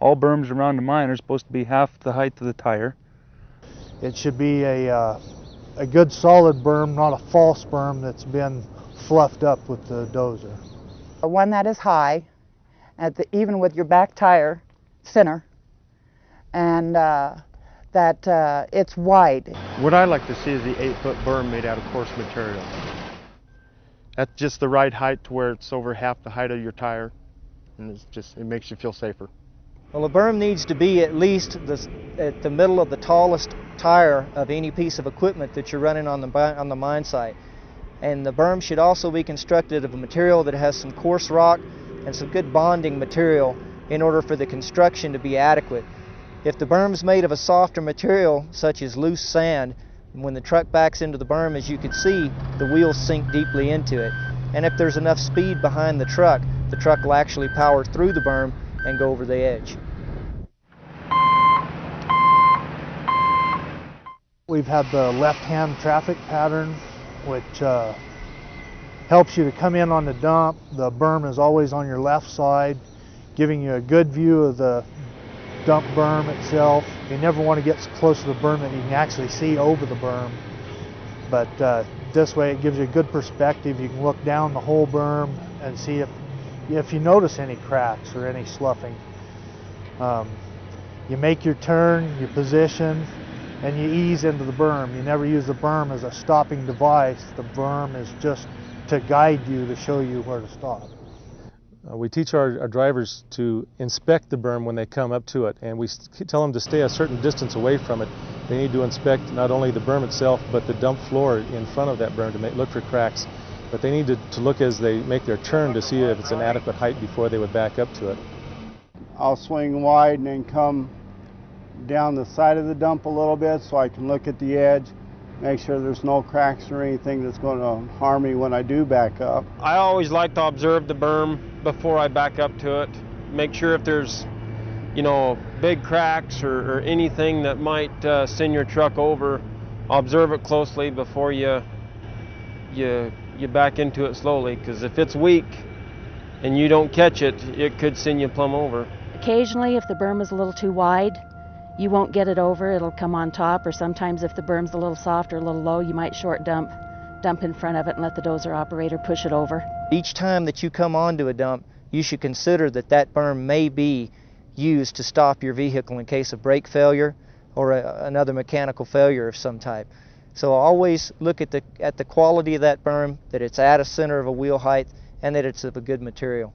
All berms around the mine are supposed to be half the height of the tire. It should be a good solid berm, not a false berm that's been fluffed up with the dozer. One that is high, even with your back tire center, and that it's wide. What I like to see is the 8-foot berm made out of coarse material. That's just the right height to where it's over half the height of your tire, and it makes you feel safer. Well, a berm needs to be at least at the middle of the tallest tire of any piece of equipment that you're running on the mine site. And the berm should also be constructed of a material that has some coarse rock and some good bonding material in order for the construction to be adequate. If the berm's made of a softer material, such as loose sand, when the truck backs into the berm, as you can see, the wheels sink deeply into it. And if there's enough speed behind the truck will actually power through the berm and go over the edge. We've had the left-hand traffic pattern, which helps you to come in on the dump. The berm is always on your left side, giving you a good view of the dump berm itself. You never want to get so close to the berm that you can actually see over the berm. But this way it gives you a good perspective. You can look down the whole berm and see if you notice any cracks or any sloughing. You make your turn, you position, and you ease into the berm. You never use the berm as a stopping device. The berm is just to guide you, to show you where to stop. We teach our drivers to inspect the berm when they come up to it, and we tell them to stay a certain distance away from it. They need to inspect not only the berm itself, but the dump floor in front of that berm to look for cracks. But they need to look as they make their turn to see if it's an adequate height before they would back up to it. I'll swing wide and then come down the side of the dump a little bit so I can look at the edge, make sure there's no cracks or anything that's going to harm me when I do back up. I always like to observe the berm before I back up to it. Make sure if there's, big cracks or anything that might send your truck over, observe it closely before you back into it slowly, because if it's weak and you don't catch it, it could send you plumb over. Occasionally, if the berm is a little too wide, you won't get it over, it'll come on top, or sometimes if the berm's a little soft or a little low, you might short dump in front of it and let the dozer operator push it over. Each time that you come onto a dump, you should consider that berm may be used to stop your vehicle in case of brake failure or another mechanical failure of some type. So always look at the quality of that berm, that it's at a center of a wheel height, and that it's of a good material.